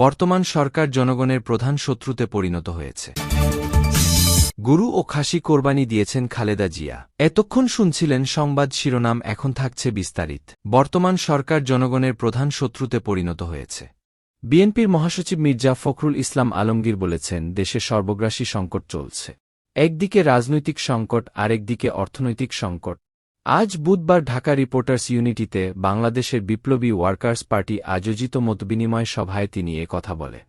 বর্তমান সরকার জনগণের প্রধান শত্রুতে পরিণত হয়েছে। গরু ও খাসি কোরবানি দিয়েছেন খালেদা জিয়া। এতক্ষণ শুনছিলেন সংবাদ শিরোনাম, এখন থাকছে বিস্তারিত। বর্তমান সরকার জনগণের প্রধান শত্রুতে পরিণত হয়েছে। বিএনপির মহাসচিব মির্জা ফখরুল ইসলাম আলমগীর বলেছেন, দেশে সর্বগ্রাসী সংকট চলছে। একদিকে রাজনৈতিক সংকট, আরেকদিকে অর্থনৈতিক সংকট। আজ বুধবার ঢাকা রিপোর্টার্স ইউনিটিতে বাংলাদেশের বিপ্লবী ওয়ার্কার্স পার্টি আয়োজিত মতবিনিময় সভায় তিনি এ কথা বলে।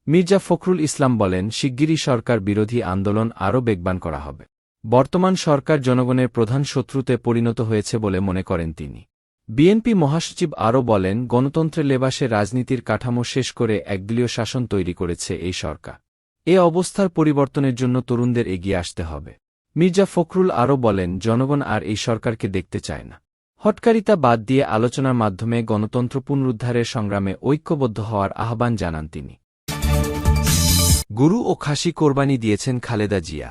মির্জা ফখরুল ইসলাম বলেন, শিগগিরই সরকার বিরোধী আন্দোলন আরও বেগবান করা হবে। বর্তমান সরকার জনগণের প্রধান শত্রুতে পরিণত হয়েছে বলে মনে করেন তিনি। বিএনপি মহাসচিব আরও বলেন, গণতন্ত্রের লেবাসে রাজনীতির কাঠামো শেষ করে একদলীয় শাসন তৈরি করেছে এই সরকার। এ অবস্থার পরিবর্তনের জন্য তরুণদের এগিয়ে আসতে হবে। মির্জা ফখরুল আরও বলেন, জনগণ আর এই সরকারকে দেখতে চায় না। হটকারিতা বাদ দিয়ে আলোচনার মাধ্যমে গণতন্ত্র পুনরুদ্ধারের সংগ্রামে ঐক্যবদ্ধ হওয়ার আহ্বান জানান তিনি। গরু ও খাসি কোরবানি দিয়েছেন খালেদা জিয়া।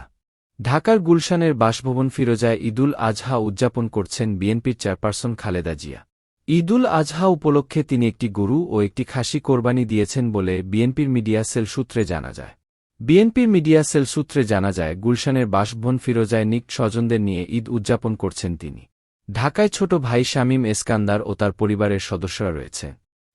ঢাকার গুলশানের বাসভবন ফিরোজায় ঈদুল আজহা উদযাপন করছেন বিএনপির চেয়ারপারসন খালেদা জিয়া। ঈদুল আজহা উপলক্ষে তিনি একটি গরু ও একটি খাসি কোরবানি দিয়েছেন বলে বিএনপির মিডিয়া সেল সূত্রে জানা যায়। গুলশানের বাসভবন ফিরোজায় নিকট স্বজনদের নিয়ে ঈদ উদযাপন করছেন তিনি। ঢাকায় ছোট ভাই শামীম এসকান্দার ও তার পরিবারের সদস্যরা রয়েছে।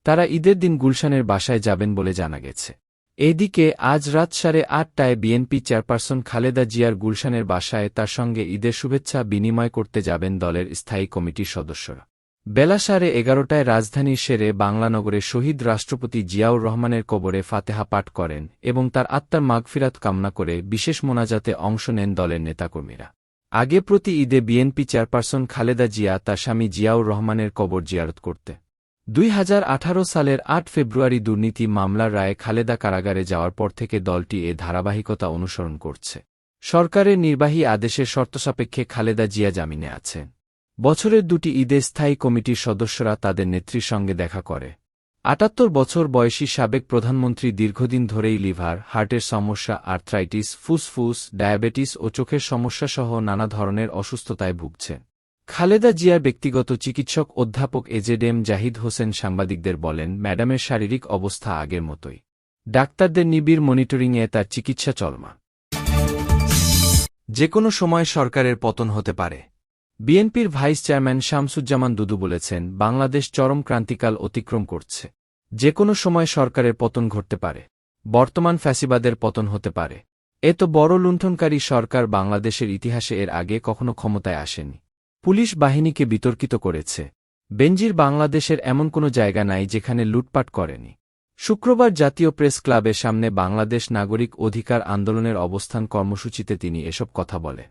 তারা ঈদের দিন গুলশানের বাসায় যাবেন বলে জানা গেছে। এদিকে আজ রাত 8:30টায় বিএনপি চেয়ারপারসন খালেদা জিয়ার গুলশানের বাসায় তার সঙ্গে ঈদের শুভেচ্ছা বিনিময় করতে যাবেন দলের স্থায়ী কমিটির সদস্যরা। বেলা 11:30টায় রাজধানীর শেরে বাংলানগরে শহীদ রাষ্ট্রপতি জিয়াউর রহমানের কবরে ফাতেহা পাঠ করেন এবং তার আত্মার মাগফিরাত কামনা করে বিশেষ মোনাজাতে অংশ নেন দলের নেতাকর্মীরা। আগে প্রতি ঈদে বিএনপি চেয়ারপারসন খালেদা জিয়া তার স্বামী জিয়াউর রহমানের কবর জিয়ারত করতে 2018 সালের 8 ফেব্রুয়ারি দুর্নীতি মামলার রায়ে খালেদা কারাগারে যাওয়ার পর থেকে দলটি এ ধারাবাহিকতা অনুসরণ করছে। সরকারের নির্বাহী আদেশের শর্তসাপেক্ষে খালেদা জিয়া জামিনে আছেন। বছরের দুটি ঈদে স্থায়ী কমিটির সদস্যরা তাদের নেত্রীর সঙ্গে দেখা করে। 78 বছর বয়সী সাবেক প্রধানমন্ত্রী দীর্ঘদিন ধরেই লিভার, হার্টের সমস্যা, আর্থ্রাইটিস, ফুসফুস, ডায়াবেটিস ও চোখের সমস্যাসহ নানা ধরনের অসুস্থতায় ভুগছেন। খালেদা জিয়ার ব্যক্তিগত চিকিৎসক অধ্যাপক এজেডএম জাহিদ হোসেন সাংবাদিকদের বলেন, ম্যাডামের শারীরিক অবস্থা আগের মতোই। ডাক্তারদের নিবিড় মনিটরিংয়ে তার চিকিৎসা চলমান। যে কোনো সময় সরকারের পতন হতে পারে। বিএনপির ভাইস চেয়ারম্যান শামসুজ্জামান দুদু বলেছেন, বাংলাদেশ চরম ক্রান্তিকাল অতিক্রম করছে। যে কোনো সময় সরকারের পতন ঘটতে পারে। বর্তমান ফ্যাসিবাদের পতন হতে পারে। এত বড় লুণ্ঠনকারী সরকার বাংলাদেশের ইতিহাসে এর আগে কখনো ক্ষমতায় আসেনি। পুলিশ বাহিনীকে বিতর্কিত করেছে। বেনজির বাংলাদেশের এমন কোনো জায়গা নাই যেখানে লুটপাট করেনি। শুক্রবার জাতীয় প্রেস ক্লাবের সামনে বাংলাদেশ নাগরিক অধিকার আন্দোলনের অবস্থান কর্মসূচিতে তিনি এসব কথা বলে।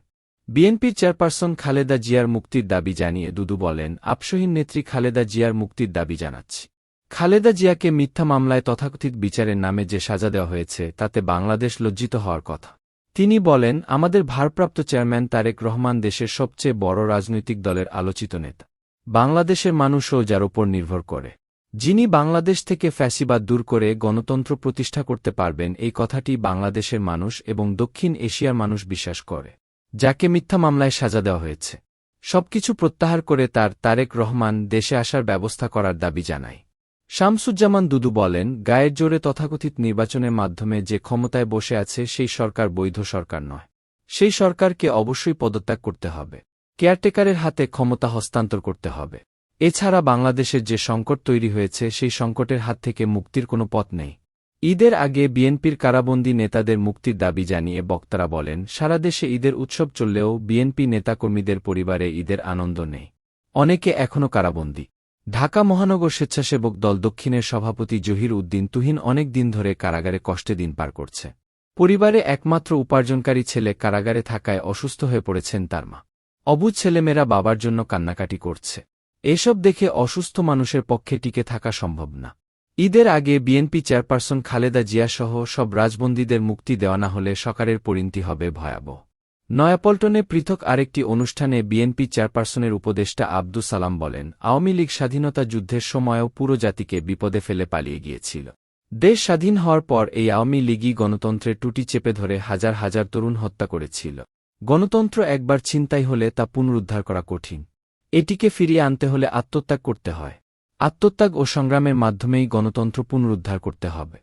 বিএনপির চেয়ারপারসন খালেদা জিয়ার মুক্তির দাবি জানিয়ে দুদু বলেন, আপসহীন নেত্রী খালেদা জিয়ার মুক্তির দাবি জানাচ্ছি। খালেদা জিয়াকে মিথ্যা মামলায় তথাকথিত বিচারের নামে যে সাজা দেওয়া হয়েছে তাতে বাংলাদেশ লজ্জিত হওয়ার কথা। তিনি বলেন, আমাদের ভারপ্রাপ্ত চেয়ারম্যান তারেক রহমান দেশের সবচেয়ে বড় রাজনৈতিক দলের আলোচিত নেতা। বাংলাদেশের মানুষও যার ওপর নির্ভর করে। যিনি বাংলাদেশ থেকে ফ্যাসিবাদ দূর করে গণতন্ত্র প্রতিষ্ঠা করতে পারবেন, এই কথাটি বাংলাদেশের মানুষ এবং দক্ষিণ এশিয়ার মানুষ বিশ্বাস করে। যাকে মিথ্যা মামলায় সাজা দেওয়া হয়েছে, সবকিছু প্রত্যাহার করে তারেক রহমান দেশে আসার ব্যবস্থা করার দাবি জানায়। শামসুজ্জামান দুদু বলেন, গায়ের জোরে তথাকথিত নির্বাচনের মাধ্যমে যে ক্ষমতায় বসে আছে সেই সরকার বৈধ সরকার নয়। সেই সরকারকে অবশ্যই পদত্যাগ করতে হবে। কেয়ারটেকারের হাতে ক্ষমতা হস্তান্তর করতে হবে। এছাড়া বাংলাদেশের যে সংকট তৈরি হয়েছে সেই সংকটের হাত থেকে মুক্তির কোনো পথ নেই। ঈদের আগে বিএনপির কারাবন্দী নেতাদের মুক্তির দাবি জানিয়ে বক্তারা বলেন, সারা দেশে ঈদের উৎসব চললেও বিএনপি নেতাকর্মীদের পরিবারে ঈদের আনন্দ নেই। অনেকে এখনও কারাবন্দী। ঢাকা মহানগর স্বেচ্ছাসেবক দল দক্ষিণের সভাপতি জহির উদ্দিন তুহিন অনেক দিন ধরে কারাগারে কষ্টে দিন পার করছে। পরিবারে একমাত্র উপার্জনকারী ছেলে কারাগারে থাকায় অসুস্থ হয়ে পড়েছেন তার মা। অবুঝ ছেলেমেয়েরা বাবার জন্য কান্নাকাটি করছে। এসব দেখে অসুস্থ মানুষের পক্ষে টিকে থাকা সম্ভব না। ঈদের আগে বিএনপি চেয়ারপারসন খালেদা জিয়াসহ সব রাজবন্দীদের মুক্তি দেওয়া না হলে সরকারের পরিণতি হবে ভয়াবহ। নয়াপল্টনে পৃথক আরেকটি অনুষ্ঠানে বিএনপি চেয়ারপারসনের উপদেষ্টা আব্দুস সালাম বলেন, আওয়ামী লীগ স্বাধীনতা যুদ্ধের সময়ও পুরো জাতিকে বিপদে ফেলে পালিয়ে গিয়েছিল। দেশ স্বাধীন হওয়ার পর এই আওয়ামী লীগই গণতন্ত্রের টুটি চেপে ধরে হাজার হাজার তরুণ হত্যা করেছিল। গণতন্ত্র একবার ছিনতাই হলে তা পুনরুদ্ধার করা কঠিন। এটিকে ফিরিয়ে আনতে হলে আত্মত্যাগ করতে হয়। আত্মত্যাগ ও সংগ্রামের মাধ্যমেই গণতন্ত্র পুনরুদ্ধার করতে হবে।